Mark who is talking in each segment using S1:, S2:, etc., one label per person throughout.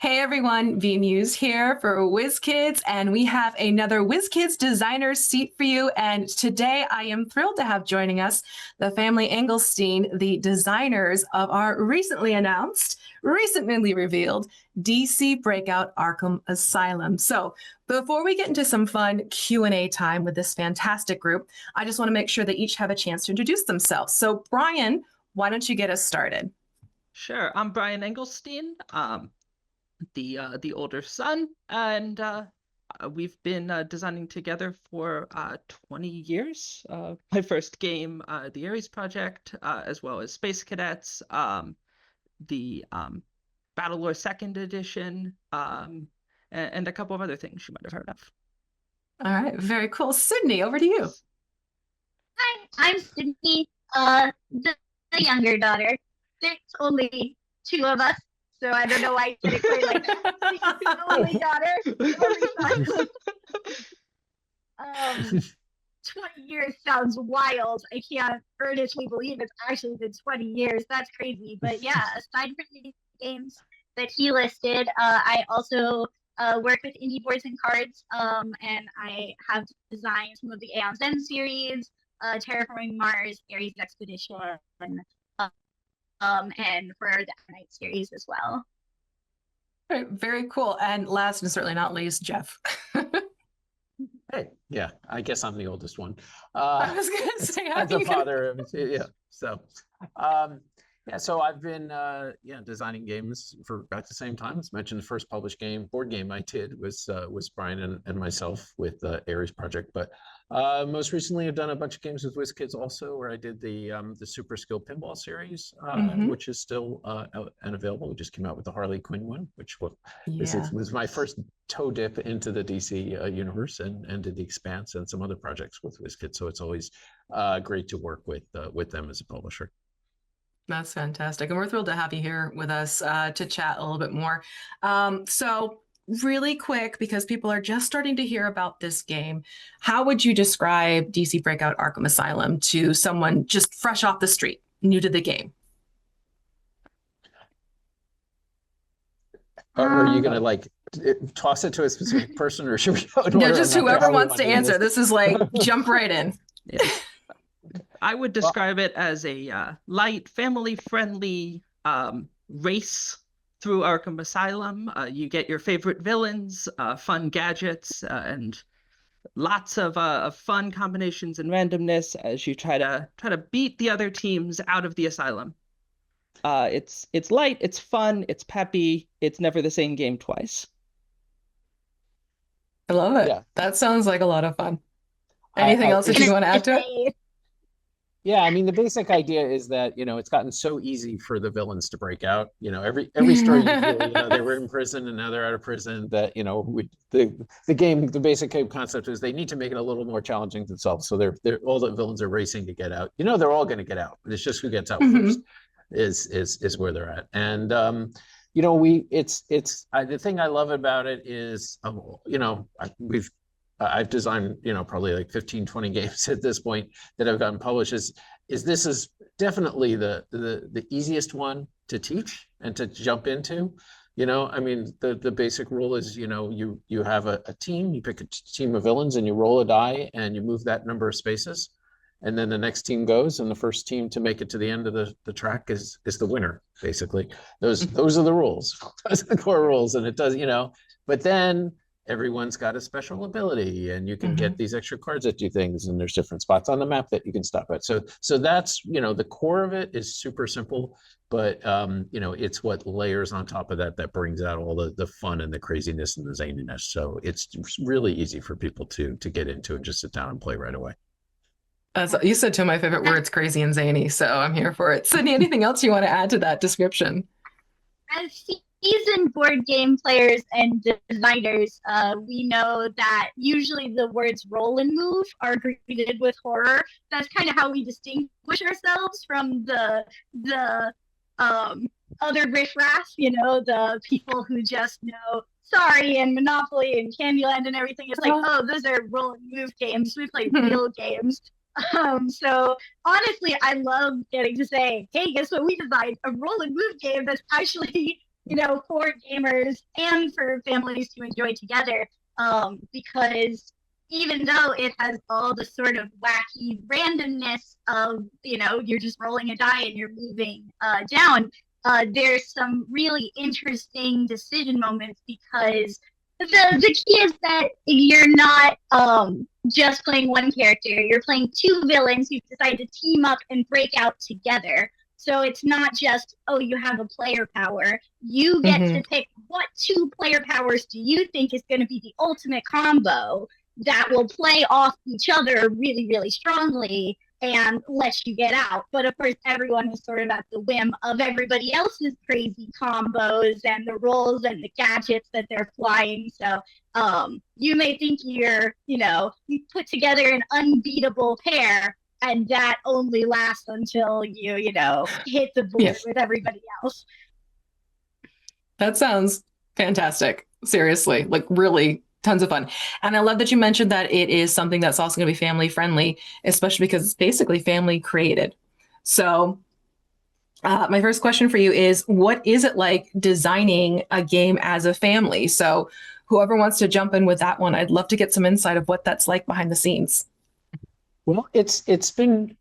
S1: Hey everyone, Vee Mus'e here for WizKids, and we have another WizKids designer seat for you. And today I am thrilled to have joining us the family Englestein, the designers of our recently announced, recently revealed DC Breakout Arkham Asylum. So before we get into some fun Q&A time with this fantastic group, I just want to make sure they each have a chance to introduce themselves. So Brian, why don't you get us started?
S2: Sure. I'm Brian Englestein, the older son, and we've been designing together for 20 years. My first game, the Ares Project, as well as Space Cadets, the Battlelore Second Edition, and a couple of other things you might have heard of.
S1: All right, very cool. Sydney, over to you.
S3: Hi, I'm Sydney, the younger daughter. There's only two of us, so I don't know why I did it quite like that. The only daughter, the only son. 20 years sounds wild. I can't earnestly believe it's actually been 20 years. That's crazy. But yeah, aside from the games that he listed, I also work with indie boards and cards, and I have designed some of the Aeon Zen series, Terraforming Mars, Ares Expedition, and for the Night series as well.
S1: Right, very cool. And last and certainly not least, Geoff.
S4: Hey, yeah, I guess I'm the oldest one.
S1: I was going to say,
S4: as a father, yeah. So, so I've been designing games for about the same time. As mentioned, the first published board game I did was Brian and myself with the Ares project. But most recently, I've done a bunch of games with WizKids also, where I did the Super Skill Pinball series, which is still out and available. We just came out with the Harley Quinn one, which was my first toe dip into the DC universe, and did the Expanse and some other projects with WizKids. So it's always great to work with them as a publisher.
S1: That's fantastic. And we're thrilled to have you here with us to chat a little bit more. So really quick, because people are just starting to hear about this game, how would you describe DC Breakout Arkham Asylum to someone just fresh off the street, new to the game?
S4: Are you going to toss it to a specific person, or should we go in
S1: order? Just whoever wants to answer. This is like jump right in.
S2: Yeah. I would describe it as a light, family-friendly race through Arkham Asylum. You get your favorite villains, fun gadgets, and lots of fun combinations and randomness as you try to beat the other teams out of the asylum. It's light, it's fun, it's peppy. It's never the same game twice.
S1: I love it. Yeah. That sounds like a lot of fun. Anything else that you want to add to it?
S4: Yeah, I mean, the basic idea is that, it's gotten so easy for the villains to break out. Every story, they were in prison and now they're out of prison, that, the basic game concept is they need to make it a little more challenging themselves. So they're all the villains are racing to get out. They're all going to get out, but it's just who gets out first is where they're at. And, the thing I love about it is, I've designed, probably like 15, 20 games at this point that have gotten published. This is definitely the easiest one to teach and to jump into. The basic rule is, you have a team, you pick a team of villains and you roll a die and you move that number of spaces. And then the next team goes, and the first team to make it to the end of the track is the winner, basically. Those are the rules. Those are the core rules. And it does, but then everyone's got a special ability, and you can get these extra cards that do things, and there's different spots on the map that you can stop at. So that's, the core of it is super simple, but it's what layers on top of that brings out all the fun and the craziness and the zaniness. So it's really easy for people to get into and just sit down and play right away.
S1: You said two of my favorite words, crazy and zany, so I'm here for it. Sydney, anything else you want to add to that description?
S3: As seasoned board game players and designers, we know that usually the words roll and move are greeted with horror. That's kind of how we distinguish ourselves from the other riffraff, the people who just know Sorry and Monopoly and Candyland and everything. It's like, oh, those are roll and move games. We play real games. So honestly, I love getting to say, hey, guess what we designed? A roll and move game that's actually for gamers and for families to enjoy together. Because even though it has all the sort of wacky randomness of, you're just rolling a die and you're moving down, there's some really interesting decision moments because the key is that you're not just playing one character. You're playing two villains who decide to team up and break out together. So it's not just, oh, you have a player power. You get to pick what two player powers do you think is going to be the ultimate combo that will play off each other really, really strongly and let you get out. But of course, everyone is sort of at the whim of everybody else's crazy combos and the rolls and the gadgets that they're flying. So you may think you put together an unbeatable pair, and that only lasts until you hit the board with everybody else.
S1: That sounds fantastic. Seriously, like really tons of fun. And I love that you mentioned that it is something that's also going to be family friendly, especially because it's basically family created. So my first question for you is, what is it like designing a game as a family? So whoever wants to jump in with that one, I'd love to get some insight of what that's like behind the scenes.
S4: Well, it's been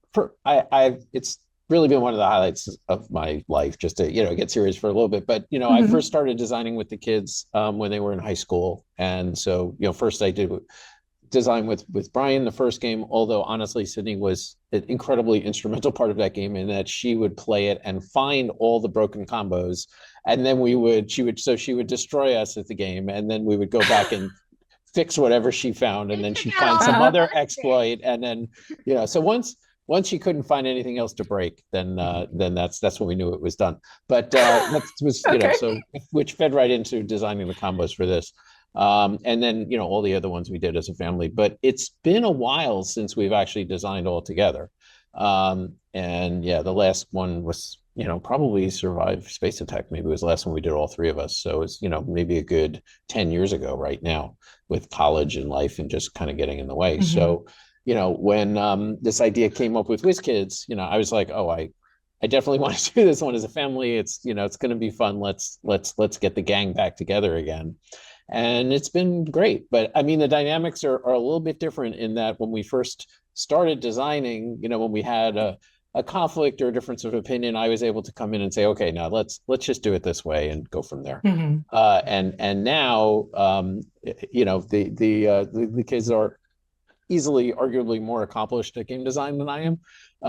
S4: it's really been one of the highlights of my life, just to get serious for a little bit. But I first started designing with the kids when they were in high school, and so first I did design with Brian the first game. Although honestly, Sydney was an incredibly instrumental part of that game in that she would play it and find all the broken combos, and then she would destroy us at the game, and then we would go back and fix whatever she found, and then she'd find some other exploit, and then so once she couldn't find anything else to break, then that's when we knew it was done. But that was so which fed right into designing the combos for this, and then all the other ones we did as a family. But it's been a while since we've actually designed all together, and the last one was probably Survive Space Attack. Maybe it was the last one we did, all three of us. So it's maybe a good 10 years ago right now, with college and life and just kind of getting in the way. So when this idea came up with WizKids, I was like, oh, I definitely want to do this one as a family. It's it's going to be fun. Let's get the gang back together again. And it's been great. But I mean, the dynamics are a little bit different in that when we first started designing, when we had a conflict or a difference of opinion, I was able to come in and say, okay, now let's just do it this way and go from there. And now, the kids are easily, arguably more accomplished at game design than I am.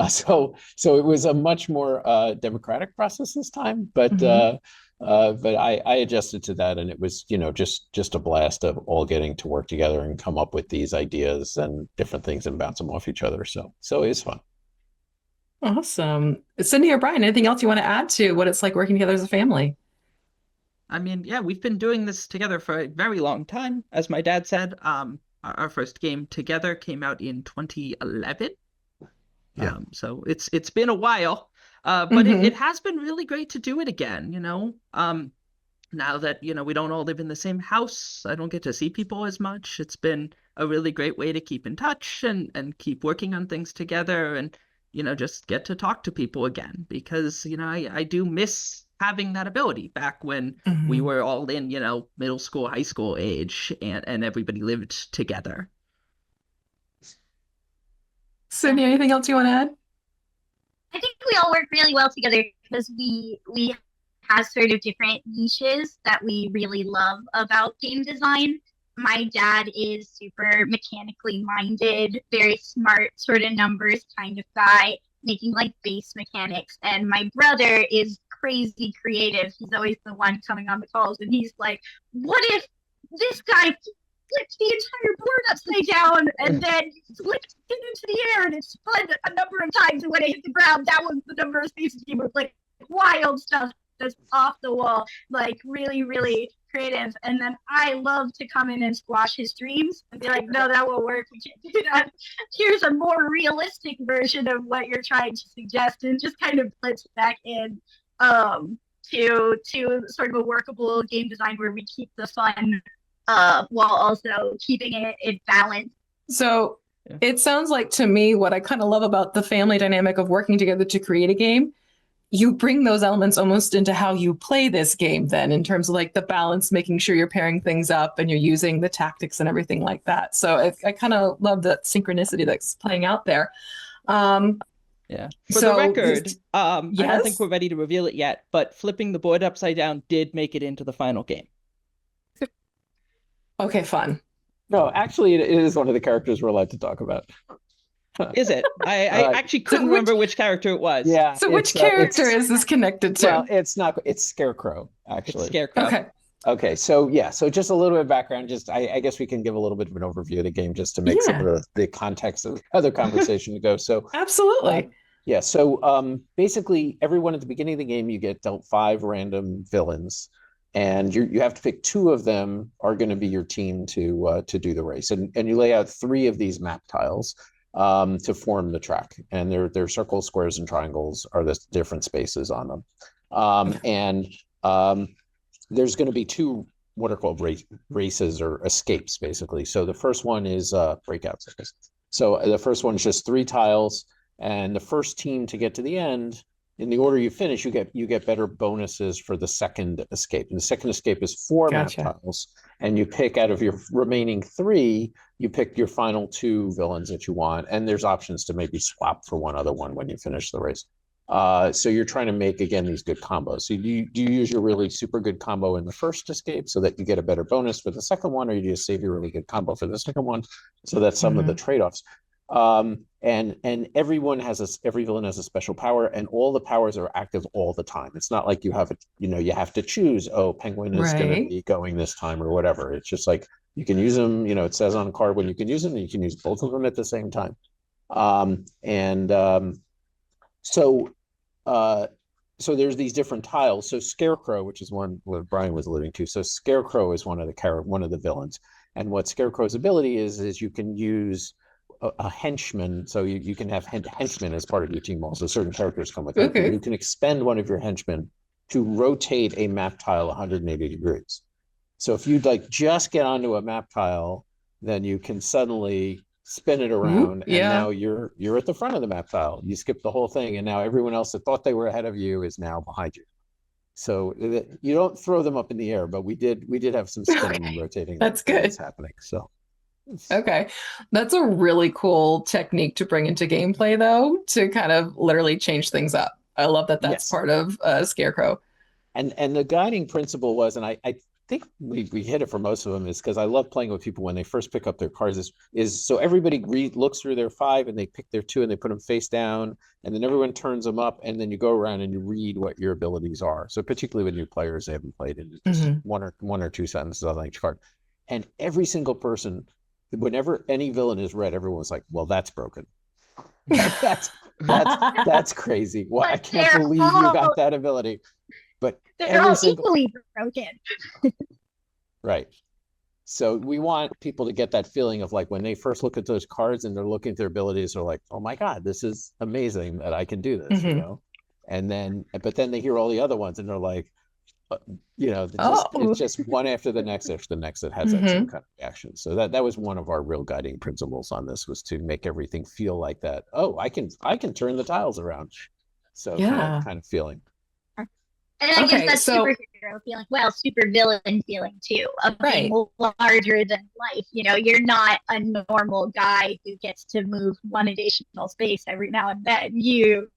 S4: So it was a much more democratic process this time, but I adjusted to that, and it was, just a blast of all getting to work together and come up with these ideas and different things and bounce them off each other. So it was fun.
S1: Awesome. Cindy or Brian, anything else you want to add to what it's like working together as a family?
S2: I mean, we've been doing this together for a very long time. As my dad said, our first game together came out in 2011. So it's been a while, but it has been really great to do it again. Now that we don't all live in the same house, I don't get to see people as much. It's been a really great way to keep in touch and keep working on things together, and just get to talk to people again, because I do miss having that ability back when we were all in middle school, high school age, and everybody lived together.
S1: Cindy, anything else you want to add?
S3: I think we all work really well together because we have sort of different niches that we really love about game design. My dad is super mechanically minded, very smart, sort of numbers kind of guy, making like base mechanics. And my brother is crazy creative. He's always the one coming on the calls, and he's like, what if this guy flipped the entire board upside down and then flipped it into the air and it spun a number of times, and when it hit the ground, that was the number of spaces he was like, wild stuff that's off the wall, like really, really creative. And then I love to come in and squash his dreams and be like, no, that won't work. We can't do that. Here's a more realistic version of what you're trying to suggest, and just kind of flips back in to sort of a workable game design where we keep the fun while also keeping it in balance.
S1: So it sounds like to me what I kind of love about the family dynamic of working together to create a game you bring those elements almost into how you play this game then, in terms of like the balance, making sure you're pairing things up and you're using the tactics and everything like that. So I kind of love the synchronicity that's playing out there.
S2: Yeah. For the
S1: So
S2: record, I don't think
S1: yes?
S2: we're ready to reveal it yet, but flipping the board upside down did make it into the final game.
S1: Okay, fun.
S4: No, actually, it is one of the characters we're allowed to talk about.
S2: Is it? I actually couldn't remember which character it was.
S4: Yeah.
S1: So which character is this connected to?
S4: Well, it's not. It's Scarecrow, actually.
S2: It's Scarecrow.
S1: Okay.
S4: Okay, so yeah, so just a little bit of background. Just I guess we can give a little bit of an overview of the game just to make some of the context of the other conversation to go. So
S1: Absolutely.
S4: yeah, so basically everyone at the beginning of the game, you get dealt 5 random villains, and you have to pick 2 of them are going to be your team to do the race, and you lay out 3 of these map tiles to form the track, and they're circles, squares, and triangles are the different spaces on them, there's going to be 2 what are called races or escapes, basically. So the first one is breakouts. So the first one is just 3 tiles, and the first team to get to the end, in the order you finish, you get better bonuses for the second escape. And the second escape is 4 map tiles, and you pick out of your remaining 3, you pick your final 2 villains that you want, and there's options to maybe swap for one other one when you finish the race. So you're trying to make, again, these good combos. So do you use your really super good combo in the first escape so that you get a better bonus for the second one, or you just save your really good combo for the second one? So that's some of the trade-offs. And every villain has a special power, and all the powers are active all the time. It's not like you have you have to choose, oh, Penguin is going to be going this time or whatever. It's just like you can use them, it says on a card when you can use them, and you can use both of them at the same time. So there's these different tiles. So Scarecrow, which is one what Brian was alluding to. So Scarecrow is one of the villains. And what Scarecrow's ability is you can use a henchman. So you can have henchmen as part of your team also. Certain characters come with it. You can expend one of your henchmen to rotate a map tile 180 degrees. So if you'd like just get onto a map tile, then you can suddenly spin it around, and now you're at the front of the map tile. You skip the whole thing, and now everyone else that thought they were ahead of you is now behind you. So you don't throw them up in the air, but we did have some spinning and rotating.
S1: That's good.
S4: That's happening. So
S1: okay, that's a really cool technique to bring into gameplay, though, to kind of literally change things up. I love that that's part of Scarecrow.
S4: And the guiding principle was, and I think we hit it for most of them, is because I love playing with people when they first pick up their cards, is so everybody looks through their 5 and they pick their 2 and they put them face down, and then everyone turns them up, and then you go around and you read what your abilities are. So particularly with new players, they haven't played it, just one or two sentences on each card. And every single person, whenever any villain is read, everyone's like, well, that's broken. that's crazy. Well, I can't believe you got that ability. But
S3: they're all equally broken.
S4: Right. So we want people to get that feeling of like when they first look at those cards and they're looking at their abilities, they're like, oh my God, this is amazing that I can do this, And then, but then they hear all the other ones and they're like, it's just one after the next that has that same kind of reaction. So that was one of our real guiding principles on this, was to make everything feel like that. Oh, I can turn the tiles around. So kind of feeling.
S3: And I guess that's superhero feeling, super villain feeling too, of being larger than life. You're not a normal guy who gets to move one additional space every now and then. You're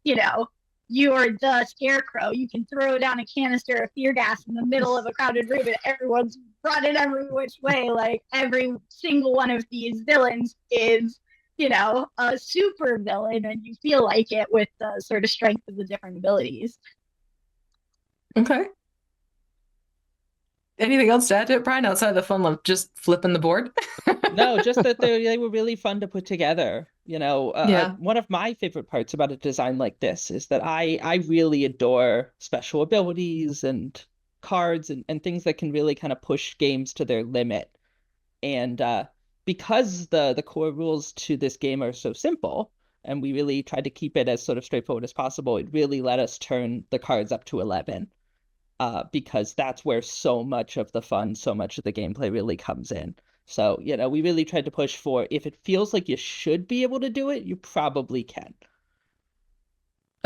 S3: the Scarecrow. You can throw down a canister of fear gas in the middle of a crowded room and everyone's running every which way. Like every single one of these villains is, a super villain, and you feel like it with the sort of strength of the different abilities.
S1: Okay. Anything else to add to it, Brian, outside the fun of just flipping the board?
S2: No, just that they were really fun to put together. One of my favorite parts about a design like this is that I really adore special abilities and cards and things that can really kind of push games to their limit. And because the core rules to this game are so simple, and we really tried to keep it as sort of straightforward as possible, it really let us turn the cards up to 11. Because that's where so much of the fun, so much of the gameplay really comes in. So, we really tried to push for, if it feels like you should be able to do it, you probably can.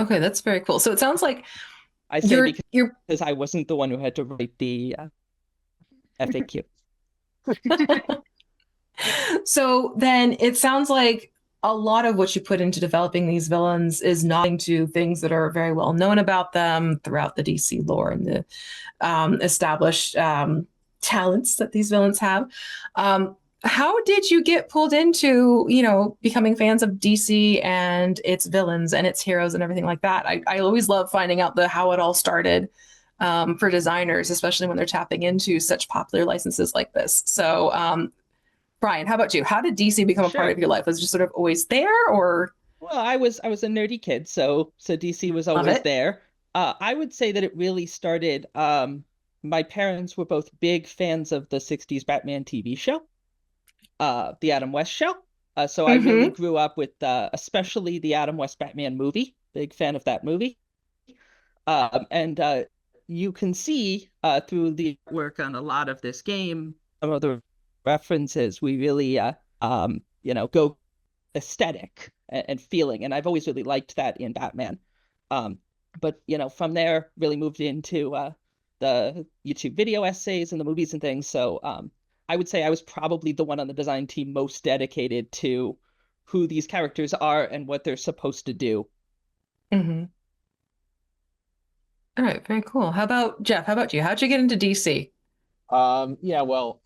S1: Okay, that's very cool. So it sounds like
S2: I say
S1: you're
S2: because I wasn't the one who had to write the FAQ.
S1: So then it sounds like a lot of what you put into developing these villains is nodding to things that are very well known about them throughout the DC lore and the established talents that these villains have. How did you get pulled into, becoming fans of DC and its villains and its heroes and everything like that? I always love finding out how it all started for designers, especially when they're tapping into such popular licenses like this. So, Brian, how about you? How did DC become a part of your life? Was it just sort of always there, or?
S2: Well, I was a nerdy kid, so DC was always there. I would say that it really started. My parents were both big fans of the '60s Batman TV show, the Adam West show. So I really grew up with, especially the Adam West Batman movie. Big fan of that movie. And you can see through the work on a lot of this game, some of the references, we really go aesthetic and feeling, and I've always really liked that in Batman. But from there really moved into the YouTube video essays and the movies and things. So I would say I was probably the one on the design team most dedicated to who these characters are and what they're supposed to do.
S1: All right, very cool. How about Geoff? How about you? How'd you get into DC?
S4: Yeah, well,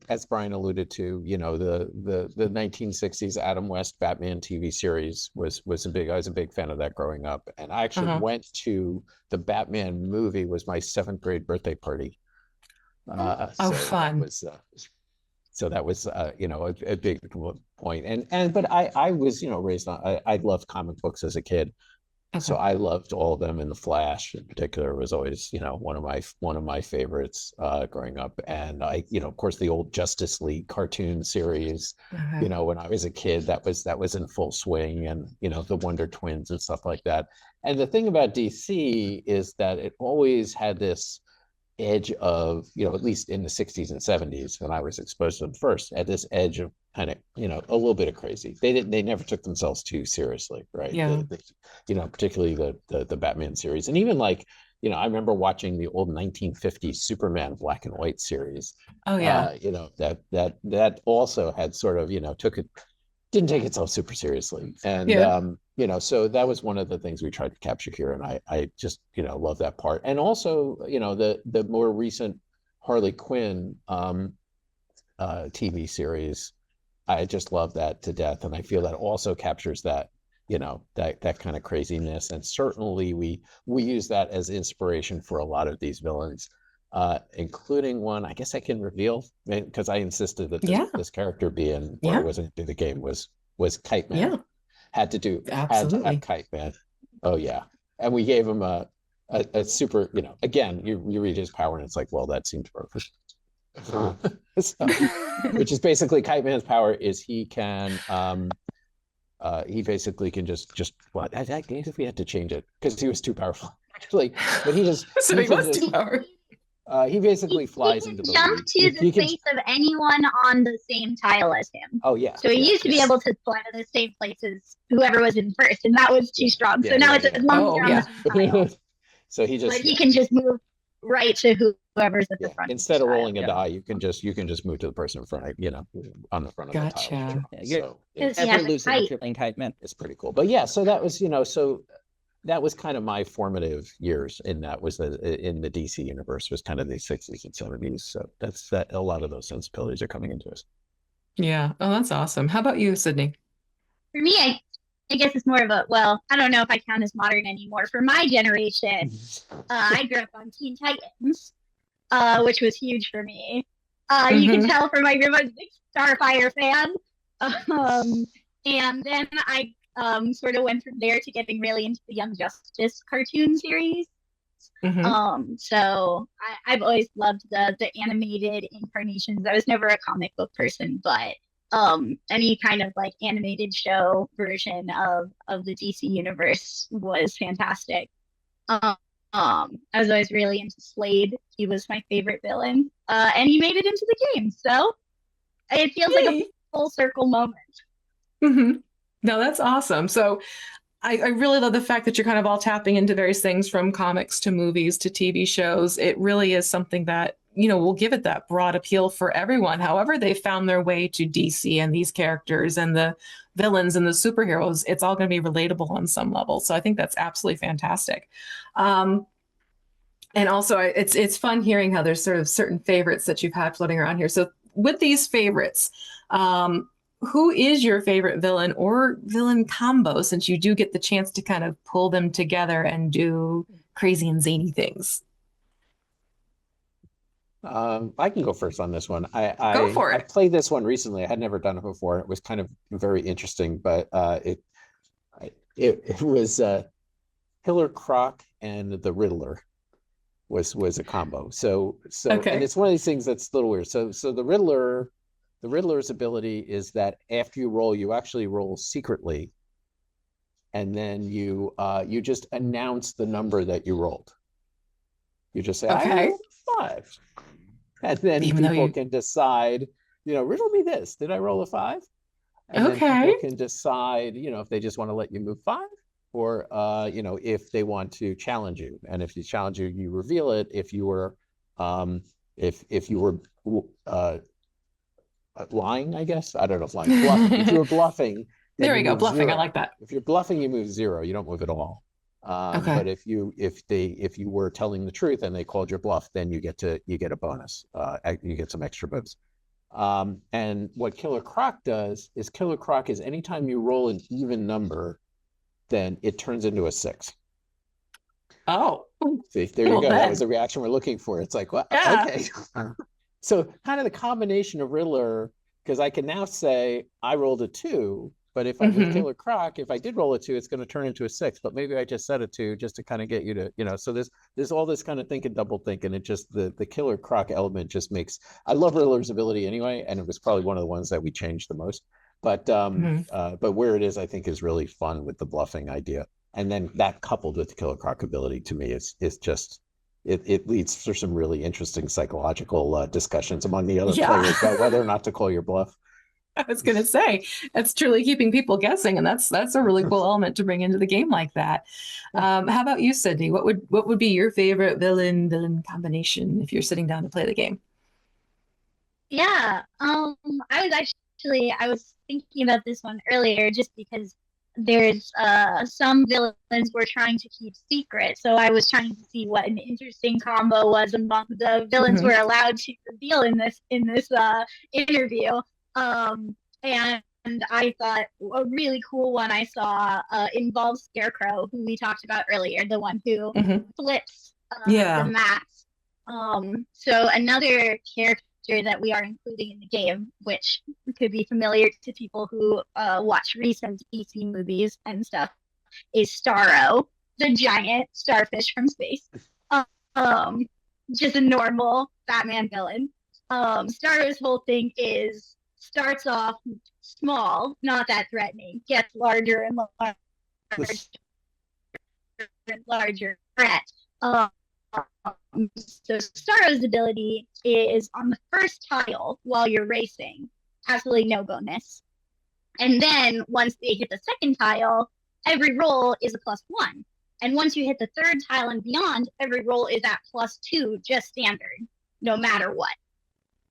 S4: as Brian alluded to, the 1960s Adam West Batman TV series I was a big fan of that growing up. And I actually went to the Batman movie, was my 7th grade birthday party.
S1: Fun.
S4: So that was a big point. But I was, raised on, I loved comic books as a kid. So I loved all of them, and The Flash in particular was always, one of my favorites growing up. And of course, the old Justice League cartoon series, when I was a kid, that was in full swing, and the Wonder Twins and stuff like that. And the thing about DC is that it always had this edge of, at least in the 60s and 70s, when I was exposed to them first, at this edge of kind of, a little bit of crazy. They never took themselves too seriously, right?
S1: Yeah.
S4: Particularly the Batman series. And even I remember watching the old 1950s Superman black and white series.
S1: Oh yeah.
S4: That also had sort of, didn't take itself super seriously. And so that was one of the things we tried to capture here. And I just, love that part. And also, the more recent Harley Quinn TV series, I just love that to death. And I feel that also captures that, that kind of craziness. And certainly we use that as inspiration for a lot of these villains, including one I guess I can reveal, because I insisted that this character being or wasn't in the game was Kite Man. Yeah. Had to have Kite Man. Oh yeah. And we gave him a super, again, you read his power and it's like, well, that seems perfect. So, which is basically Kite Man's power is he can he basically can just what I guess if we had to change it because he was too powerful actually, but he just
S1: so he was too powerful.
S4: He basically flies into the
S3: jump to the place of anyone on the same tile as him.
S4: Oh yeah.
S3: So he used to be able to fly to the same places whoever was in first, and that was too strong. So now it's as long as you're on the tile.
S4: So he just.
S3: But he can just move right to whoever's at the front.
S4: Instead of rolling a die, you can just move to the person in front, on the front of the tile.
S2: You're never losing if you're playing Kite Man.
S4: It's pretty cool. But yeah, so that was that was kind of my formative years, and that was in the DC universe was kind of the 60s and 70s. So that's that. A lot of those sensibilities are coming into us.
S1: Yeah. Oh, that's awesome. How about you, Sydney?
S3: For me, I guess it's more of I don't know if I count as modern anymore. For my generation, I grew up on Teen Titans, which was huge for me. You can tell from my group, I was a big Starfire fan. And then I sort of went from there to getting really into the Young Justice cartoon series. So I've always loved the animated incarnations. I was never a comic book person, but any kind of animated show version of the DC universe was fantastic. I was always really into Slade. He was my favorite villain, and he made it into the game. So it feels like a full circle moment.
S1: No, that's awesome. So I really love the fact that you're kind of all tapping into various things from comics to movies to TV shows. It really is something that, will give it that broad appeal for everyone. However, they found their way to DC and these characters and the villains and the superheroes, it's all going to be relatable on some level. So I think that's absolutely fantastic. And also, it's fun hearing how there's sort of certain favorites that you've had floating around here. So with these favorites, who is your favorite villain or villain combo, since you do get the chance to kind of pull them together and do crazy and zany things?
S4: I can go first on this one.
S1: Go for
S4: I
S1: it.
S4: played this one recently. I had never done it before. It was kind of very interesting, but it was Killer Croc and the Riddler was a combo. So
S1: Okay.
S4: and it's one of these things that's a little weird. So the Riddler's ability is that after you roll, you actually roll secretly, and then you just announce the number that you rolled. You just say,
S1: Okay.
S4: I rolled 5. And then
S1: Even though
S4: people
S1: you-
S4: can decide, riddle me this. Did I roll a 5? And then
S1: Okay.
S4: people can decide, if they just want to let you move 5, or if they want to challenge you. And if you challenge you, you reveal it. If you were if you were lying, I guess. I don't know if lying, bluffing. If you were bluffing, then
S1: There we
S4: you
S1: go.
S4: move
S1: Bluffing. I
S4: 0.
S1: like that.
S4: If you're bluffing, you move 0. You don't move at all.
S1: Okay.
S4: But if you were telling the truth and they called your bluff, then you get a bonus. You get some extra bonus. And what Killer Croc does is anytime you roll an even number, then it turns into a 6.
S1: Oh,
S4: See, there you
S1: Well,
S4: go. That
S1: then.
S4: was the reaction we're looking for. It's like, well,
S1: Yeah.
S4: okay. So kind of the combination of Riddler, because I can now say I rolled a 2, but if I with
S1: Mhm.
S4: Killer Croc, if I did roll a 2, it's going to turn into a 6. But maybe I just said a 2 just to kind of get you to, So there's all this kind of double thinking. It just the Killer Croc element just makes. I love Riddler's ability anyway, and it was probably one of the ones that we changed the most. But but where it is, I think, is really fun with the bluffing idea, and then that coupled with the Killer Croc ability to me is just. It leads to some really interesting psychological discussions among the other
S1: Yeah.
S4: players about whether or not to call your bluff.
S1: I was going to say, it's truly keeping people guessing, and that's a really cool element to bring into the game like that. How about you, Sydney? What would be your favorite villain combination if you're sitting down to play the game?
S3: Yeah. I was thinking about this one earlier just because there's some villains we're trying to keep secret. So I was trying to see what an interesting combo was among the villains we're allowed to reveal in this interview. And I thought a really cool one I saw involves Scarecrow, who we talked about earlier, the one who flips
S1: Yeah.
S3: the maps. So another character that we are including in the game, which could be familiar to people who watch recent DC movies and stuff, is Starro, the giant starfish from space. Just a normal Batman villain. Starro's whole thing starts off small, not that threatening, gets larger and larger threat. So Starro's ability is on the first tile while you're racing, absolutely no bonus. And then once they hit the second tile, every roll is a +1. And once you hit the third tile and beyond, every roll is at +2, just standard, no matter what.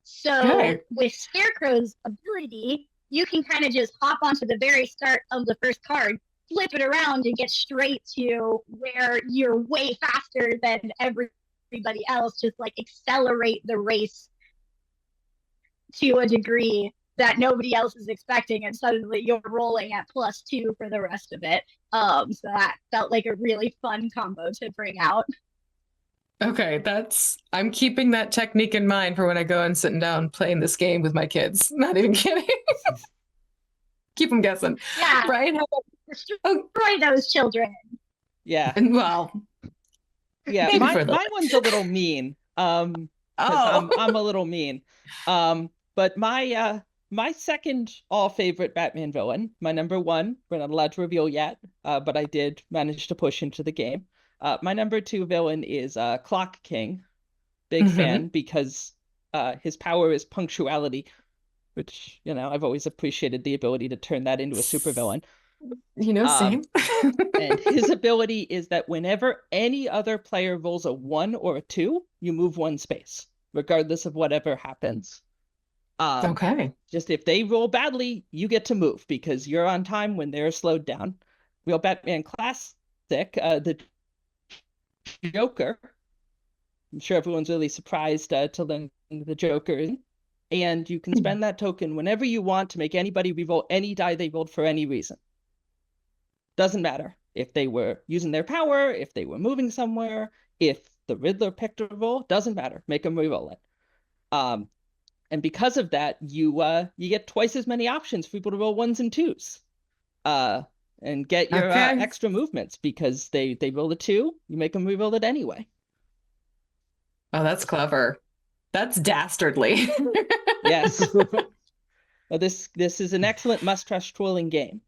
S3: So with Scarecrow's ability, you can kind of just hop onto the very start of the first card, flip it around, and get straight to where you're way faster than everybody else. Just like accelerate the race to a degree that nobody else is expecting, and suddenly you're rolling at +2 for the rest of it. So that felt like a really fun combo to bring out.
S1: Okay, I'm keeping that technique in mind for when I go and sitting down playing this game with my kids. Not even kidding. Keep them guessing.
S3: Yeah.
S1: Brian, how about
S3: Destroy those children.
S2: Yeah.
S1: well,
S2: Yeah,
S1: maybe
S2: my
S1: for the-
S2: one's a little mean. 'Cause I'm a little mean. But my second all favorite Batman villain, my number 1, we're not allowed to reveal yet, but I did manage to push into the game. My number 2 villain is Clock King. Big fan because his power is punctuality, which, I've always appreciated the ability to turn that into a supervillain.
S1: Same.
S2: And his ability is that whenever any other player rolls a 1 or a 2, you move 1 space, regardless of whatever happens.
S1: Okay.
S2: Just if they roll badly, you get to move because you're on time when they're slowed down. Real Batman Classic, the Joker. I'm sure everyone's really surprised to learn the Joker. And you can spend that token whenever you want to make anybody reroll any die they rolled for any reason. Doesn't matter if they were using their power, if they were moving somewhere, if the Riddler picked a roll, doesn't matter. Make them reroll it. And because of that, you get twice as many options for people to roll 1s and 2s. And get your extra movements because they roll a 2, you make them reroll it anyway.
S1: Oh, that's clever. That's dastardly.
S2: Yes. Well, this is an excellent must-trust trolling game.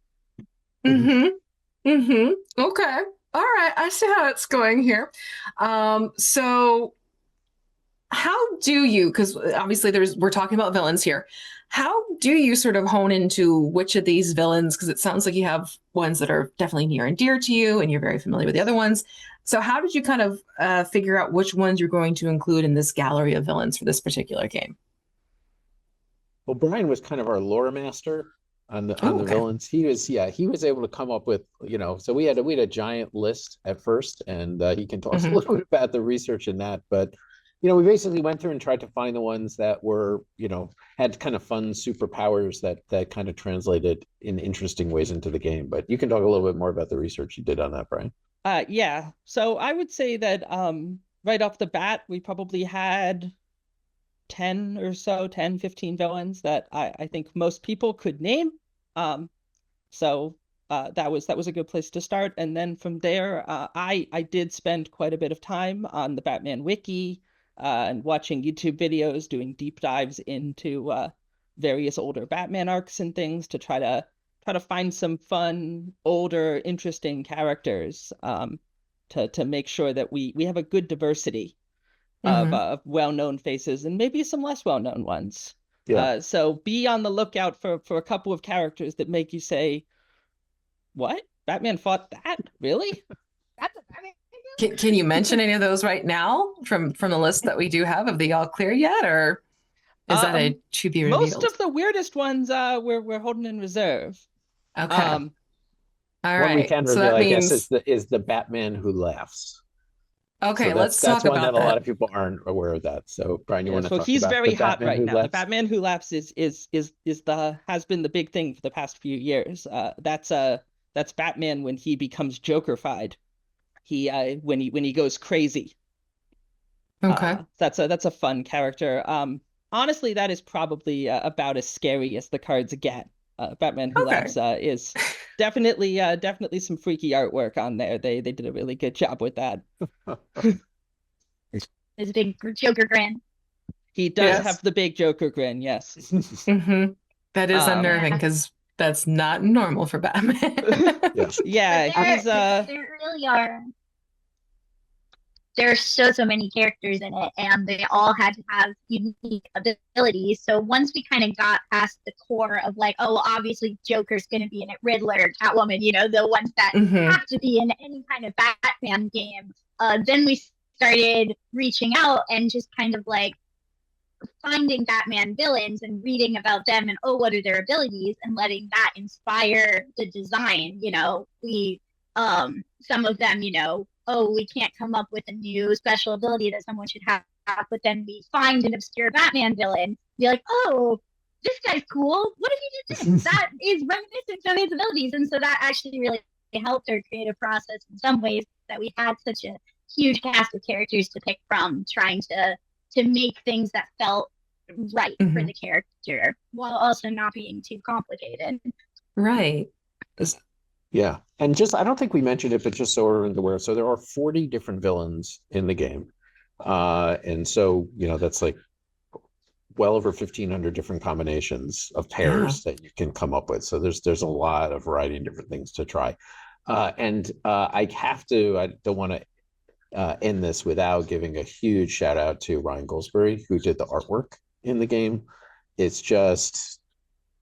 S1: Okay. All right. I see how it's going here. So how do you, because obviously we're talking about villains here. How do you sort of hone into which of these villains? Because it sounds like you have ones that are definitely near and dear to you, and you're very familiar with the other ones. So how did you kind of figure out which ones you're going to include in this gallery of villains for this particular game?
S4: Well, Brian was kind of our lore master on the villains. He was able to come up with, so we had a giant list at first, and he can talk a little bit about the research in that. But we basically went through and tried to find the ones that were, had kind of fun superpowers that kind of translated in interesting ways into the game. But you can talk a little bit more about the research you did on that, Brian.
S2: Yeah. So I would say that right off the bat, we probably had 10 or so, 10, 15 villains that I think most people could name. So that was a good place to start. And then from there, I did spend quite a bit of time on the Batman Wiki, and watching YouTube videos, doing deep dives into various older Batman arcs and things to try to find some fun, older, interesting characters, to make sure that we have a good diversity of well-known faces and maybe some less well-known ones. Yeah. So be on the lookout for a couple of characters that make you say, "What? Batman fought that? Really?"
S3: That's a Batman.
S1: Can you mention any of those right now from the list that we do have? Have they all clear yet, or is that a to be revealed?
S2: Most of the weirdest ones we're holding in reserve.
S1: Okay. All right.
S4: What we can reveal, I guess, is the Batman who laughs.
S1: Okay,
S4: so
S1: let's talk about that.
S4: That's one that a lot of people aren't aware of that. So Brian, you want to talk about
S2: he's very hot right now.
S4: Laughs?
S2: The Batman who laughs has been the big thing for the past few years. That's Batman when he becomes Joker-fied. When he goes crazy.
S1: Okay.
S2: That's a fun character. Honestly, that is probably about as scary as the cards get. Batman Who Laughs is definitely some freaky artwork on there. They did a really good job with that.
S3: His big Joker grin.
S2: He does have the big Joker grin, yes.
S1: That is unnerving because that's not normal for Batman.
S2: He's
S3: there really are. There's so many characters in it, and they all had to have unique abilities. So once we kind of got past the core of like, oh, obviously Joker's going to be in it, Riddler, Catwoman, the ones that have to be in any kind of Batman game, then we started reaching out and just kind of like finding Batman villains and reading about them and what are their abilities, and letting that inspire the design. We some of them, we can't come up with a new special ability that someone should have, but then we find an obscure Batman villain, be like, oh, this guy's cool, what if he did this? That is reminiscent of his abilities. And so that actually really helped our creative process in some ways, that we had such a huge cast of characters to pick from, trying to make things that felt right for the character while also not being too complicated.
S1: Right.
S4: Yeah. And I don't think we mentioned it, but just so we're aware, so there are 40 different villains in the game. And so, that's like well over 1,500 different combinations of pairs that you can come up with. So there's a lot of variety and different things to try. I don't want to end this without giving a huge shout out to Ryan Goldsberry, who did the artwork in the game. It's just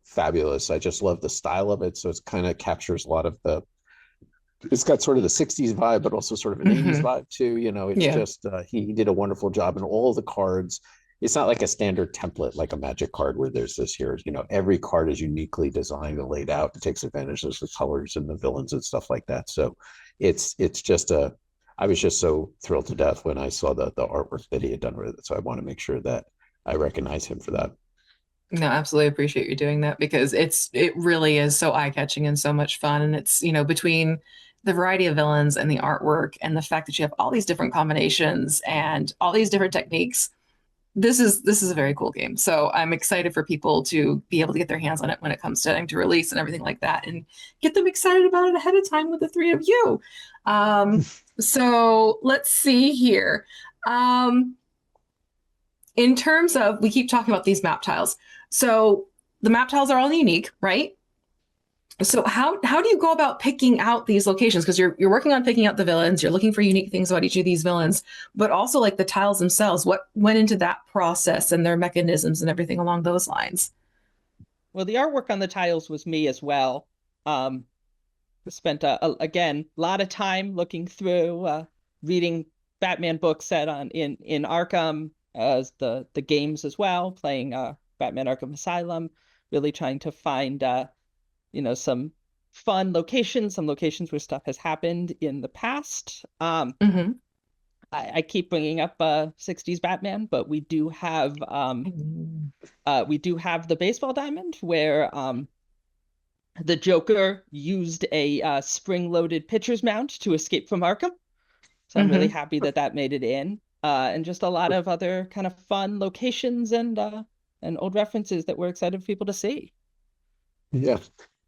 S4: fabulous. I just love the style of it. So it's kind of captures a lot of it's got sort of the 60s vibe, but also sort of an 80s vibe too. You know, it's just, he did a wonderful job, and all the cards, it's not like a standard template, like a Magic card where there's this here, you know, every card is uniquely designed and laid out and takes advantage of the colors and the villains and stuff like that. So it's just I was just so thrilled to death when I saw the artwork that he had done with it. So I want to make sure that I recognize him for that.
S1: No, absolutely appreciate you doing that, because it really is so eye-catching and so much fun. And it's, you know, between the variety of villains and the artwork and the fact that you have all these different combinations and all these different techniques, this is a very cool game. So I'm excited for people to be able to get their hands on it when it comes to release and everything like that, and get them excited about it ahead of time with the three of you. So let's see here. In terms of, we keep talking about these map tiles. So the map tiles are all unique, right? So how do you go about picking out these locations? Because you're working on picking out the villains, you're looking for unique things about each of these villains, but also like the tiles themselves. What went into that process and their mechanisms and everything along those lines?
S2: Well, the artwork on the tiles was me as well. Spent again a lot of time looking through, reading Batman books set in Arkham, as the games as well, playing Batman Arkham Asylum, really trying to find you know, some fun locations, some locations where stuff has happened in the past. I keep bringing up 60s Batman, but we do have the baseball diamond where the Joker used a spring-loaded pitcher's mound to escape from Arkham. So I'm really happy that made it in. And just a lot of other kind of fun locations and old references that we're excited for people to see.
S4: Yeah.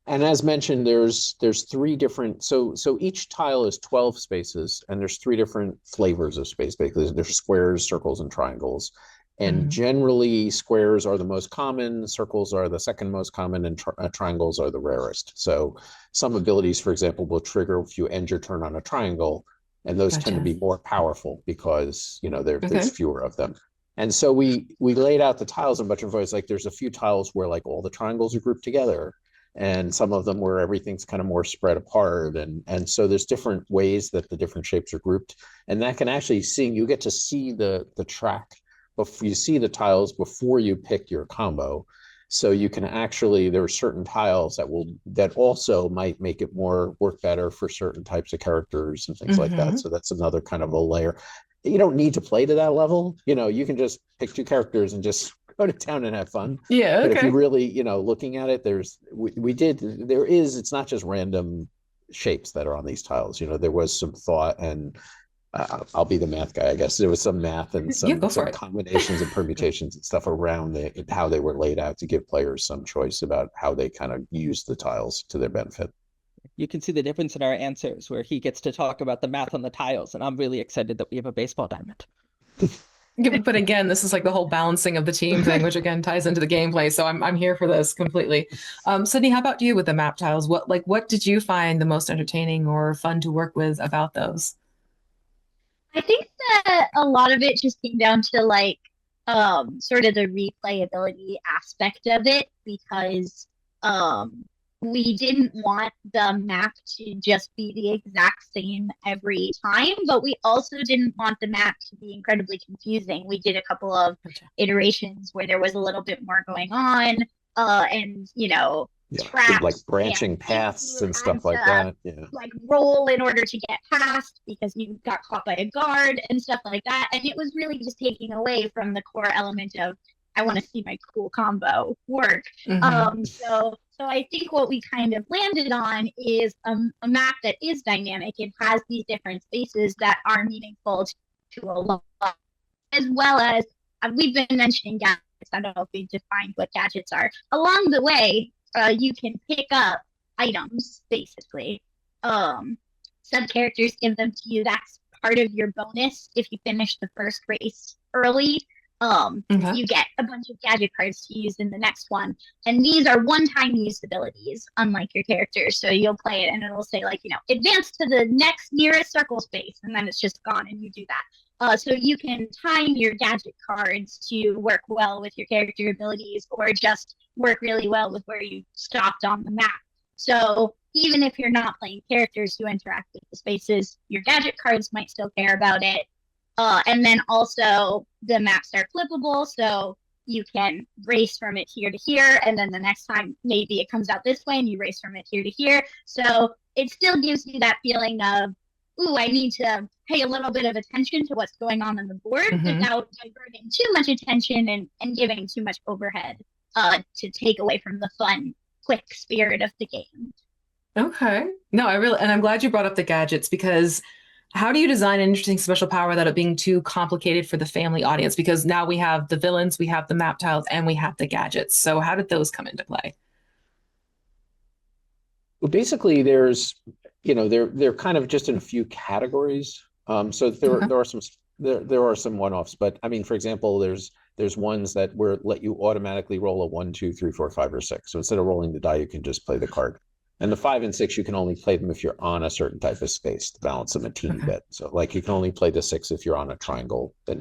S4: And as mentioned, there's three different, so each tile is 12 spaces, and there's three different flavors of space. Basically, there's squares, circles, and triangles. And generally, squares are the most common, circles are the second most common, and triangles are the rarest. So some abilities, for example, will trigger if you end your turn on a triangle, and those tend to be more powerful because, you know, there's fewer of them. And so we laid out the tiles in a bunch of ways. Like there's a few tiles where like all the triangles are grouped together, and some of them where everything's kind of more spread apart. And so there's different ways that the different shapes are grouped. And that can actually you get to see the track before you see the tiles before you pick your combo. So you can actually, there are certain tiles that also might make it work better for certain types of characters and things like that. So that's another kind of a layer. You don't need to play to that level. You know, you can just pick two characters and just go to town and have fun.
S1: Yeah.
S4: But if you really, you know, looking at it, it's not just random shapes that are on these tiles. You know, there was some thought, and I'll be the math guy, I guess. There was some math and some combinations and permutations and stuff around how they were laid out to give players some choice about how they kind of use the tiles to their benefit.
S2: You can see the difference in our answers, where he gets to talk about the math on the tiles, and I'm really excited that we have a baseball diamond.
S1: But again, this is like the whole balancing of the team thing, which again ties into the gameplay. So I'm here for this completely. Sydney, how about you with the map tiles? What did you find the most entertaining or fun to work with about those?
S3: I think that a lot of it just came down to like sort of the replayability aspect of it, because we didn't want the map to just be the exact same every time, but we also didn't want the map to be incredibly confusing. We did a couple of iterations where there was a little bit more going on, and, you know, traps,
S4: like branching paths and stuff like that. Yeah.
S3: Like roll in order to get past because you got caught by a guard and stuff like that. And it was really just taking away from the core element of, I want to see my cool combo work. So I think what we kind of landed on is a map that is dynamic. It has these different spaces that are meaningful to a lot, as well as we've been mentioning gadgets. I don't know if we defined what gadgets are. Along the way, you can pick up items, basically. Some characters give them to you. That's part of your bonus if you finish the first race early. You get a bunch of gadget cards to use in the next one, and these are one-time use abilities, unlike your characters. So you'll play it and it'll say, like, you know, advance to the next nearest circle space, and then it's just gone and you do that. So you can time your gadget cards to work well with your character abilities or just work really well with where you stopped on the map. So even if you're not playing characters who interact with the spaces, your gadget cards might still care about it. And then also the maps are flippable, so you can race from it here to here, and then the next time maybe it comes out this way and you race from it here to here. So it still gives you that feeling of, ooh, I need to pay a little bit of attention to what's going on the board without diverting too much attention and giving too much overhead to take away from the fun, quick spirit of the game.
S1: Okay. No, and I'm glad you brought up the gadgets, because how do you design an interesting special power without it being too complicated for the family audience? Because now we have the villains, we have the map tiles, and we have the gadgets. So how did those come into play?
S4: Well, basically, there's, they're kind of just in a few categories. So there are some one-offs, but I mean, for example, there's ones that let you automatically roll a 1, 2, 3, 4, 5, or 6. So instead of rolling the die, you can just play the card. And the 5 and 6, you can only play them if you're on a certain type of space to balance them a teeny bit. So like you can only play the 6 if you're on a triangle. But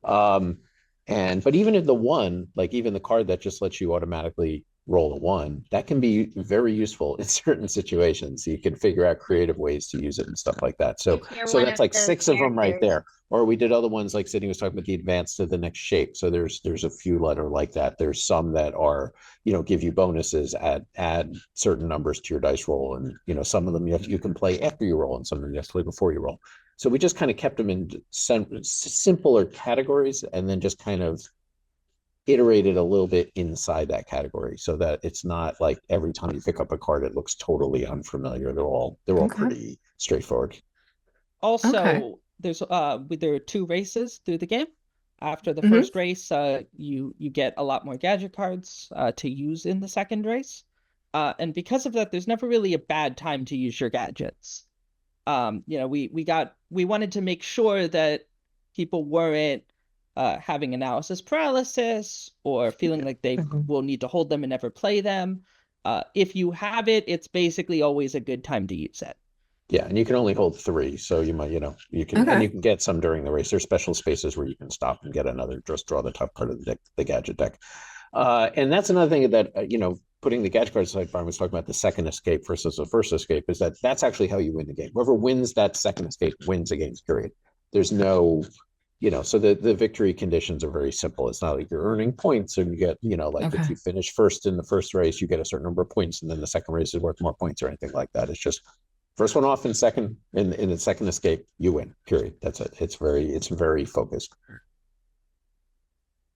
S4: even if the 1, like even the card that just lets you automatically roll a 1, that can be very useful in certain situations. You can figure out creative ways to use it and stuff like that. So that's like 6 of them right there. Or we did other ones like Sydney was talking about, the advance to the next shape. So there's a few that are like that. There's some that are, give you bonuses, add certain numbers to your dice roll. And, some of them you can play after you roll, and some of them you have to play before you roll. So we just kind of kept them in simpler categories, and then just kind of iterated a little bit inside that category, so that it's not like every time you pick up a card, it looks totally unfamiliar. They're all pretty straightforward.
S2: Also, there are 2 races through the game. After the first race, you get a lot more gadget cards to use in the second race. And because of that, there's never really a bad time to use your gadgets. We wanted to make sure that people weren't having analysis paralysis or feeling like they will need to hold them and never play them. If you have it, it's basically always a good time to use it.
S4: Yeah, and you can only hold 3, so you might, you can, and you can get some during the race. There's special spaces where you can stop and get another, just draw the top card of the deck, the gadget deck. And that's another thing that, putting the gadget cards aside, Brian was talking about the second escape versus the first escape, is that's actually how you win the game. Whoever wins that second escape wins the game, period. There's no, so the victory conditions are very simple. It's not like you're earning points and you get, if you finish first in the first race, you get a certain number of points, and then the second race is worth more points or anything like that. It's just first one off in the second escape, you win, period. That's it. It's very focused.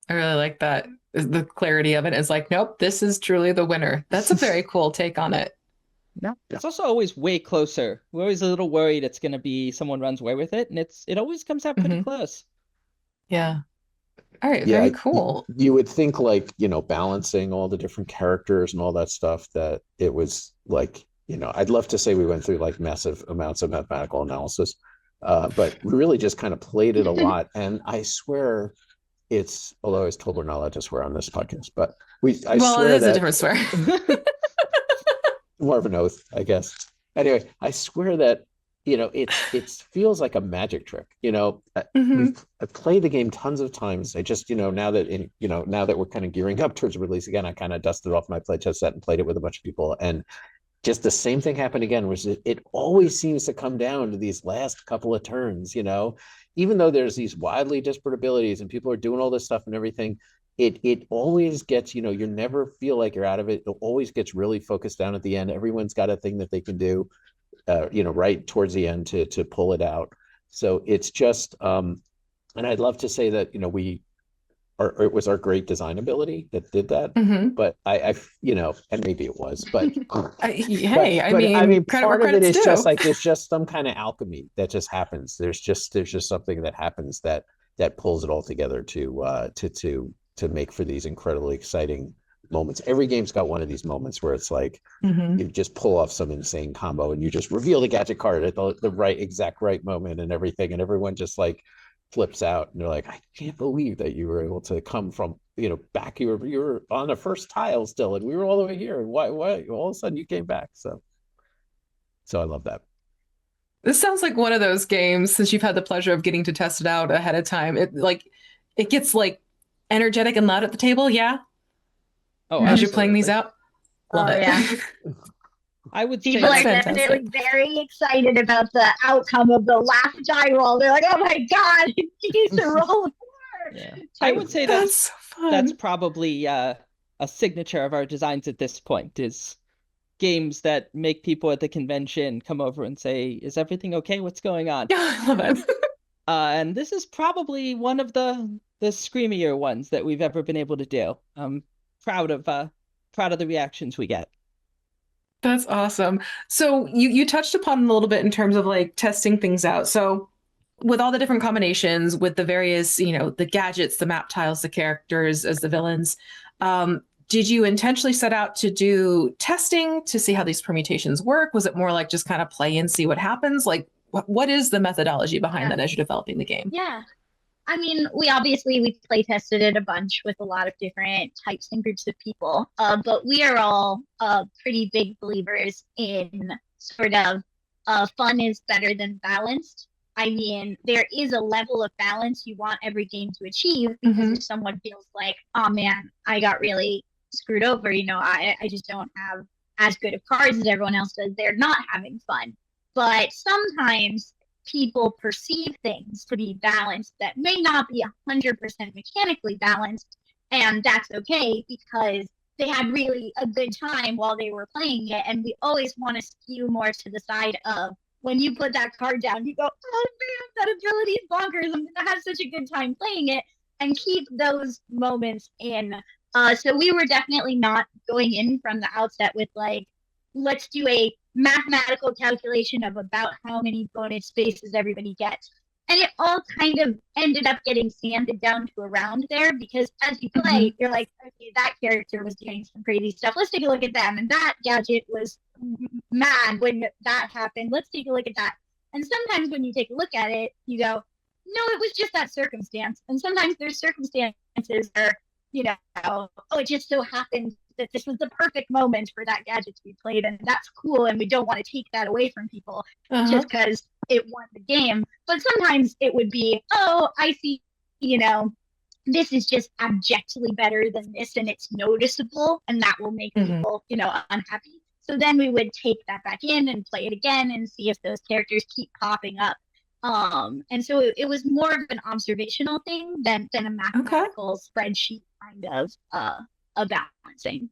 S1: I really like that. The clarity of it is like, nope, this is truly the winner. That's a very cool take on it.
S2: No, it's also always way closer. We're always a little worried it's going to be someone runs away with it, and it always comes out pretty close.
S1: Yeah. All right. Very cool.
S4: You would think, like, balancing all the different characters and all that stuff, that it was like, I'd love to say we went through like massive amounts of mathematical analysis, but we really just kind of played it a lot. And I swear although I was told we're not allowed to swear on this podcast, but I swear
S1: it is a different swear.
S4: More of an oath, I guess. Anyway, I swear that, it feels like a magic trick. I've played the game tons of times. I just, now that we're kind of gearing up towards release again, I kind of dusted off my playtest set and played it with a bunch of people, and just the same thing happened again, which it always seems to come down to these last couple of turns, even though there's these wildly disparate abilities and people are doing all this stuff and everything, it always gets, you never feel like you're out of it. It always gets really focused down at the end. Everyone's got a thing that they can do, right towards the end to pull it out. So it's just, and I'd love to say that, it was our great design ability that did that, but I and maybe it was, but I mean, part of it is just like, there's just some kind of alchemy that just happens. There's just something that happens that pulls it all together to make for these incredibly exciting moments. Every game's got one of these moments where it's like, you just pull off some insane combo and you just reveal the gadget card at the exact right moment and everything, and everyone just like flips out and they're like, I can't believe that you were able to come from back, you were on the first tile still and we were all the way here, and why all of a sudden you came back. So I love that.
S1: This sounds like one of those games, since you've had the pleasure of getting to test it out ahead of time. It gets like energetic and loud at the table, yeah,
S2: Oh,
S1: as you're playing these
S2: absolutely.
S1: out. Love
S3: Oh,
S1: it.
S3: yeah.
S2: I would say
S3: People
S1: That's
S3: are
S2: that
S1: fantastic.
S3: definitely very excited about the outcome of the last die roll. They're like, oh my God, he's a roll four.
S2: yeah. I would say that's
S1: That's so
S2: that's
S1: fun.
S2: probably a signature of our designs at this point is games that make people at the convention come over and say, "Is everything okay? What's going on?"
S1: Yeah, I love it.
S2: And this is probably one of the screamier ones that we've ever been able to do. I'm proud of the reactions we get.
S1: That's awesome. So you touched upon a little bit in terms of like testing things out. So with all the different combinations, with the various, the gadgets, the map tiles, the characters as the villains, did you intentionally set out to do testing to see how these permutations work? Was it more like just kind of play and see what happens? Like, what is the methodology behind
S3: Yeah.
S1: that as you're developing the game?
S3: Yeah. I mean, we play tested it a bunch with a lot of different types and groups of people. But we are all pretty big believers in sort of fun is better than balanced. I mean, there is a level of balance you want every game to achieve because
S1: Mhm.
S3: if someone feels like, oh man, I got really screwed over, I just don't have as good of cards as everyone else does, they're not having fun. But sometimes people perceive things to be balanced that may not be 100% mechanically balanced, and that's okay because they had really a good time while they were playing it. And we always want to skew more to the side of when you put that card down, you go, oh man, that ability is bonkers. I'm gonna have such a good time playing it, and keep those moments in. So we were definitely not going in from the outset with like, let's do a mathematical calculation of about how many bonus spaces everybody gets. And it all kind of ended up getting sanded down to around there because as you play, you're like, okay, that character was doing some crazy stuff. Let's take a look at them. And that gadget was mad when that happened. Let's take a look at that. And sometimes when you take a look at it, you go, no, it was just that circumstance. And sometimes there's circumstances where, oh, it just so happened that this was the perfect moment for that gadget to be played, and that's cool, and we don't want to take that away from people just because it won the game. But sometimes it would be, oh, I see, this is just abjectly better than this, and it's noticeable, and that will make people, unhappy. So then we would take that back in and play it again and see if those characters keep popping up. And so it was more of an observational thing than a mathematical spreadsheet kind of a balancing.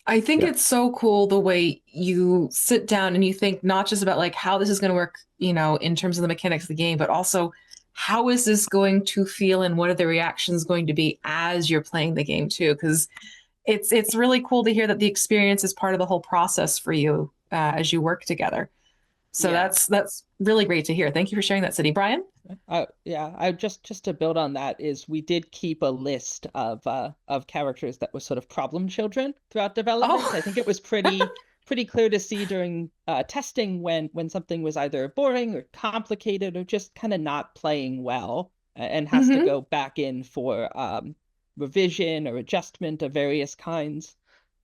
S1: I think it's so cool the way you sit down and you think not just about like how this is going to work, in terms of the mechanics of the game, but also how is this going to feel and what are the reactions going to be as you're playing the game too? Because it's really cool to hear that the experience is part of the whole process for you as you work together. So that's really great to hear. Thank you for sharing that, Sydney. Brian?
S2: Yeah, I just to build on that is we did keep a list of characters that were sort of problem children throughout development. I think it was pretty clear to see during testing when something was either boring or complicated or just kind of not playing well and has to go back in for revision or adjustment of various kinds.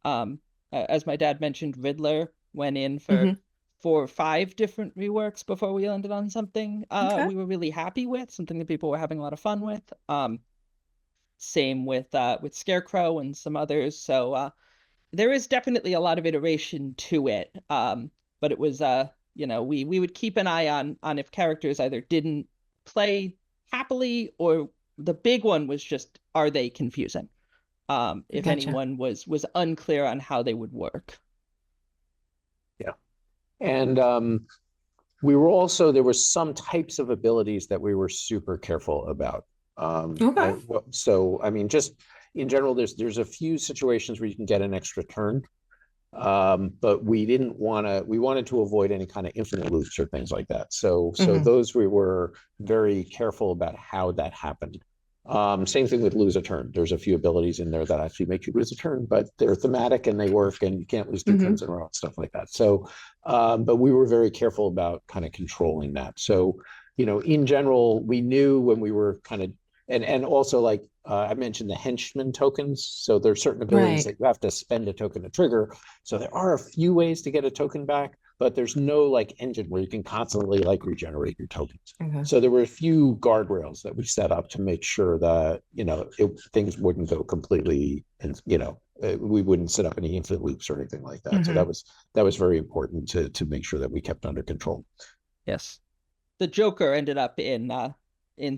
S2: As my dad mentioned, Riddler went in for 4 or 5 different reworks before we landed on something we were really happy with, something that people were having a lot of fun with. Same with Scarecrow and some others. So there is definitely a lot of iteration to it. But it was we would keep an eye on if characters either didn't play happily or the big one was just, are they confusing? If anyone was unclear on how they would work.
S4: And we were also, there were some types of abilities that we were super careful about. So, I mean, just in general, there's a few situations where you can get an extra turn, but we wanted to avoid any kind of infinite loops or things like that. So those we were very careful about how that happened. Same thing with lose a turn. There's a few abilities in there that actually make you lose a turn, but they're thematic and they work and you can't lose 2 turns in a row and stuff like that. So, but we were very careful about kind of controlling that. So, in general, we knew when we were kind of, and also like I mentioned the henchman tokens. So there are certain abilities that you have to spend a token to trigger. So there are a few ways to get a token back, but there's no like engine where you can constantly like regenerate your tokens.
S1: Okay.
S4: So there were a few guardrails that we set up to make sure that, things wouldn't go completely, and, we wouldn't set up any infinite loops or anything like that. So that was very important to make sure that we kept under control.
S2: Yes. The Joker ended up in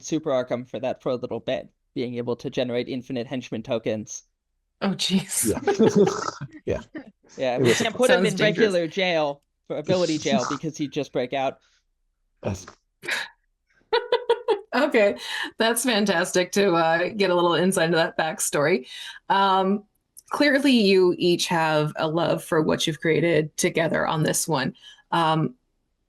S2: Super Arkham for a little bit, being able to generate infinite henchman tokens.
S1: Oh, jeez.
S4: Yeah.
S2: Yeah, we can't put him in
S1: Sounds
S2: regular jail for ability jail because he'd just break out.
S1: Okay, that's fantastic to get a little insight into that backstory. Clearly, you each have a love for what you've created together on this one. I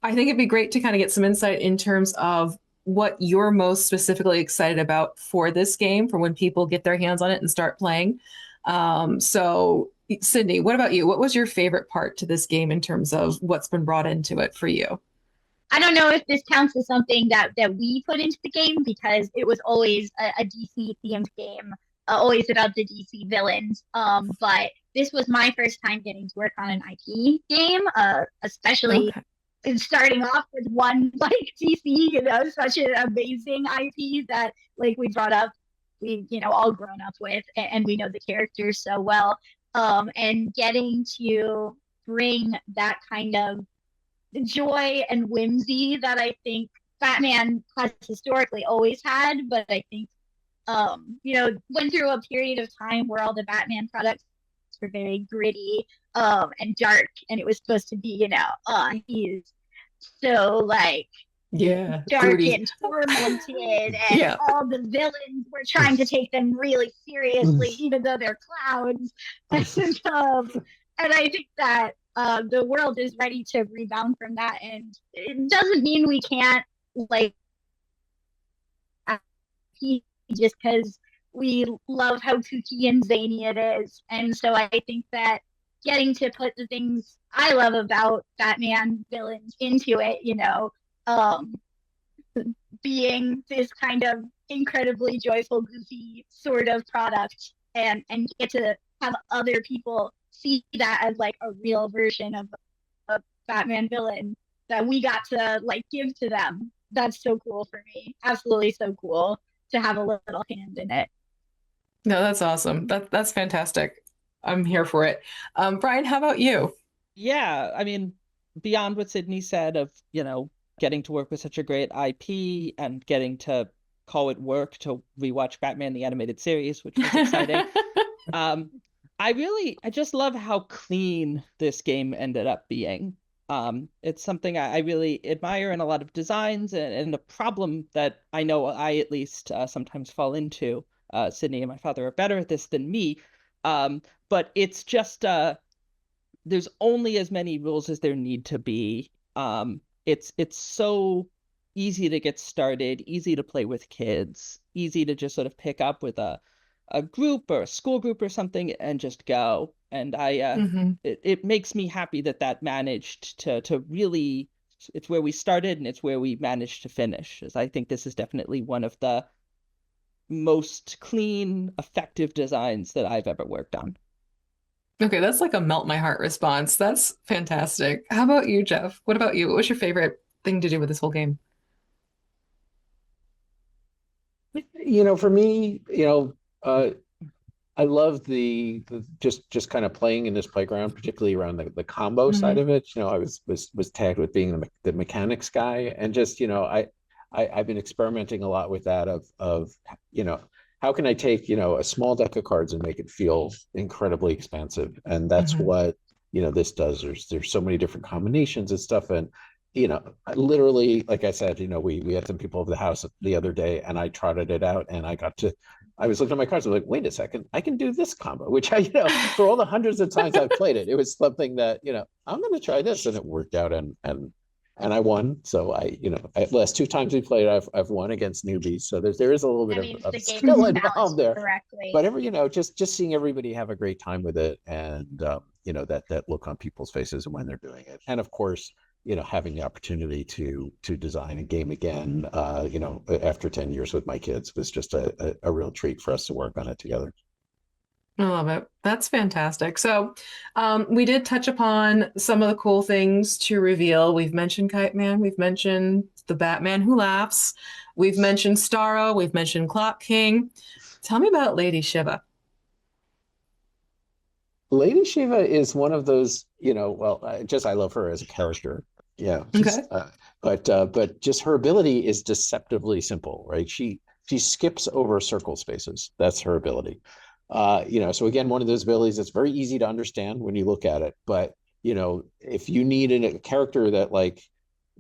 S1: think it'd be great to kind of get some insight in terms of what you're most specifically excited about for this game, for when people get their hands on it and start playing. So, Sydney, what about you? What was your favorite part to this game in terms of what's been brought into it for you?
S3: I don't know if this counts as something that we put into the game, because it was always a DC themed game, always about the DC villains. But this was my first time getting to work on an IP game, especially starting off with one like DC, such an amazing IP that like we brought up, we all grown up with, and we know the characters so well. And getting to bring that kind of joy and whimsy that I think Batman has historically always had, but I think went through a period of time where all the Batman products were very gritty and dark, and it was supposed to be he's so like dark
S1: gritty
S3: and tormented, and all the villains were trying to take them really seriously, even though they're clowns. And I think that the world is ready to rebound from that, and it doesn't mean we can't like just because we love how kooky and zany it is. And so I think that getting to put the things I love about Batman villains into it, being this kind of incredibly joyful, goofy sort of product, and get to have other people see that as like a real version of a Batman villain that we got to like give to them. That's so cool for me. Absolutely so cool to have a little hand in it.
S1: No, that's awesome. That's fantastic. I'm here for it. Brian, how about you?
S2: Yeah, I mean, beyond what Sydney said of, getting to work with such a great IP and getting to call it work to rewatch Batman the Animated Series, which was exciting. I just love how clean this game ended up being. It's something I really admire in a lot of designs, and a problem that I know I at least sometimes fall into. Sydney and my father are better at this than me. But it's just there's only as many rules as there need to be. It's so easy to get started, easy to play with kids, easy to just sort of pick up with a group or a school group or something and just go. And it makes me happy that managed to really, it's where we started and it's where we managed to finish. As I think this is definitely one of the most clean, effective designs that I've ever worked on.
S1: Okay, that's like a melt my heart response. That's fantastic. How about you, Geoff? What about you? What was your favorite thing to do with this whole game?
S4: For me, I love the just kind of playing in this playground, particularly around the combo side of it. I was tagged with being the mechanics guy, and just I've been experimenting a lot with that of how can I take a small deck of cards and make it feel incredibly expansive, and that's what this does. There's so many different combinations and stuff, and literally, like I said, we had some people over the house the other day, and I trotted it out, and I was looking at my cards. I was like, wait a second, I can do this combo, which for all the hundreds of times I've played it, it was something that, I'm going to try this, and it worked out, and I won. So last two times we played, I've won against newbies. So there is a little bit of skill involved there.
S3: Correctly.
S4: But just seeing everybody have a great time with it, and that look on people's faces when they're doing it, and of course, having the opportunity to design a game again, after 10 years with my kids was just a real treat for us to work on it together.
S1: I love it. That's fantastic. So, we did touch upon some of the cool things to reveal. We've mentioned Kite Man. We've mentioned the Batman who laughs. We've mentioned Starro. We've mentioned Clock King. Tell me about Lady Shiva.
S4: Lady Shiva is one of those, well, I love her as a character. Yeah,
S1: Okay.
S4: but just her ability is deceptively simple, right? She skips over circle spaces. That's her ability. So again, one of those abilities that's very easy to understand when you look at it. But if you need a character that like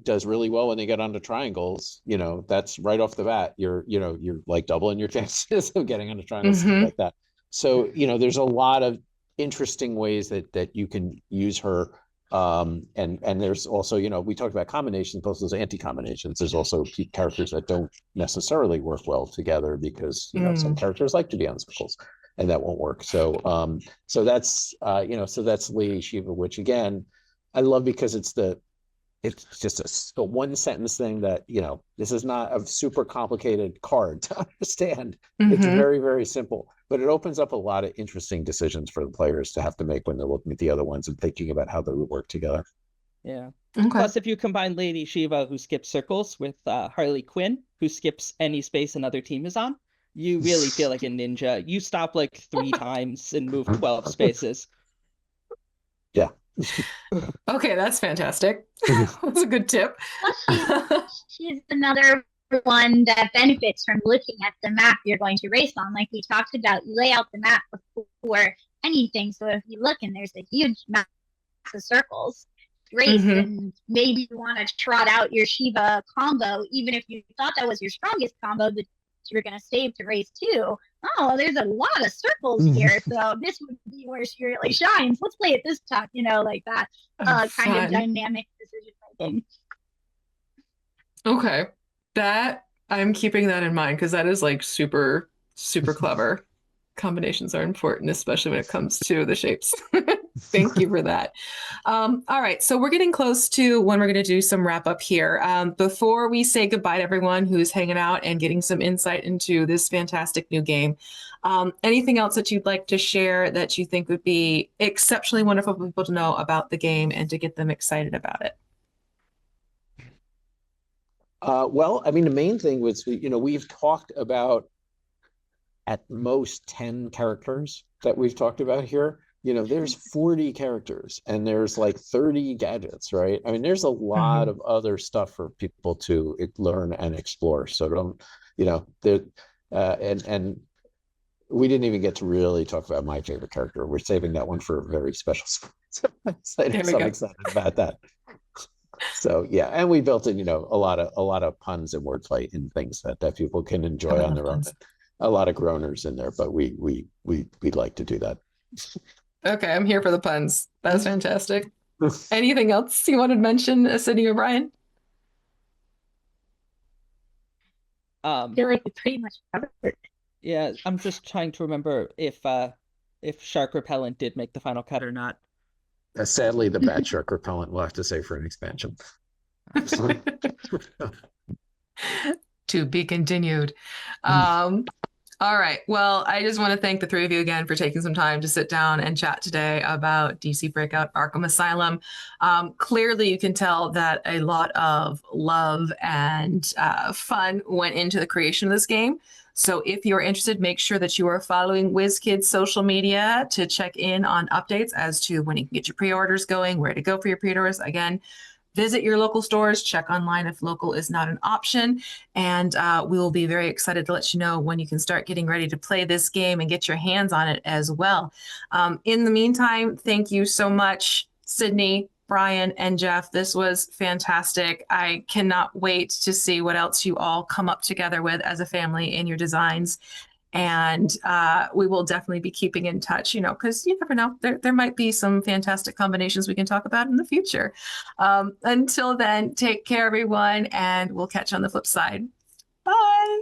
S4: does really well when they get onto triangles, that's right off the bat. You're like doubling your chances of getting onto triangles, something like that. So there's a lot of interesting ways that you can use her. And there's also, we talked about combinations, both those anti-combinations. There's also characters that don't necessarily work well together because some characters like to be on circles, and that won't work. So that's that's Lady Shiva, which again I love because it's just a one sentence thing that this is not a super complicated card to understand. It's very, very simple, but it opens up a lot of interesting decisions for the players to have to make when they're looking at the other ones and thinking about how they would work together.
S2: Yeah.
S1: Okay.
S2: Plus, if you combine Lady Shiva, who skips circles, with Harley Quinn, who skips any space another team is on, you really feel like a ninja. You stop like 3 times and move 12 spaces.
S4: Yeah.
S1: Okay, that's fantastic. That's a good tip.
S3: She's another one that benefits from looking at the map you're going to race on. Like we talked about, you lay out the map before anything. So if you look and there's a huge map of circles, race, and maybe you want to trot out your Shiva combo, even if you thought that was your strongest combo, but you're going to save to race 2. Oh, there's a lot of circles here, so this would be where she really shines. Let's play it this time, like that kind of dynamic decision making.
S1: Okay, that I'm keeping that in mind because that is like super, super clever. Combinations are important, especially when it comes to the shapes. Thank you for that. All right, so we're getting close to when we're going to do some wrap up here. Before we say goodbye to everyone who's hanging out and getting some insight into this fantastic new game, anything else that you'd like to share that you think would be exceptionally wonderful for people to know about the game and to get them excited about it?
S4: Well, I mean, the main thing was, we've talked about at most 10 characters that we've talked about here. There's 40 characters and there's like 30 gadgets, right? I mean, there's a lot of other stuff for people to learn and explore. So don't, and we didn't even get to really talk about my favorite character. We're saving that one for a very special spot. I'm excited about that. So yeah, and we built in, a lot of puns and wordplay and things that people can enjoy on their own. A lot of groaners in there, but we'd like to do that.
S1: Okay, I'm here for the puns. That's fantastic. Anything else you wanted to mention, Sydney O'Brien?
S3: I feel like we pretty much covered it.
S2: Yeah, I'm just trying to remember if shark repellent did make the final cut or not.
S4: Sadly, the bat shark repellent will have to say for an expansion.
S1: To be continued. All right. Well, I just want to thank the 3 of you again for taking some time to sit down and chat today about DC Breakout Arkham Asylum. Clearly, you can tell that a lot of love and fun went into the creation of this game. So if you're interested, make sure that you are following WizKids social media to check in on updates as to when you can get your pre-orders going, where to go for your pre-orders. Again, visit your local stores, check online if local is not an option, and we will be very excited to let you know when you can start getting ready to play this game and get your hands on it as well. In the meantime, thank you so much, Sydney, Brian, and Geoff. This was fantastic. I cannot wait to see what else you all come up together with as a family in your designs. And we will definitely be keeping in touch, because you never know. There might be some fantastic combinations we can talk about in the future. Until then, take care, everyone, and we'll catch you on the flip side. Bye.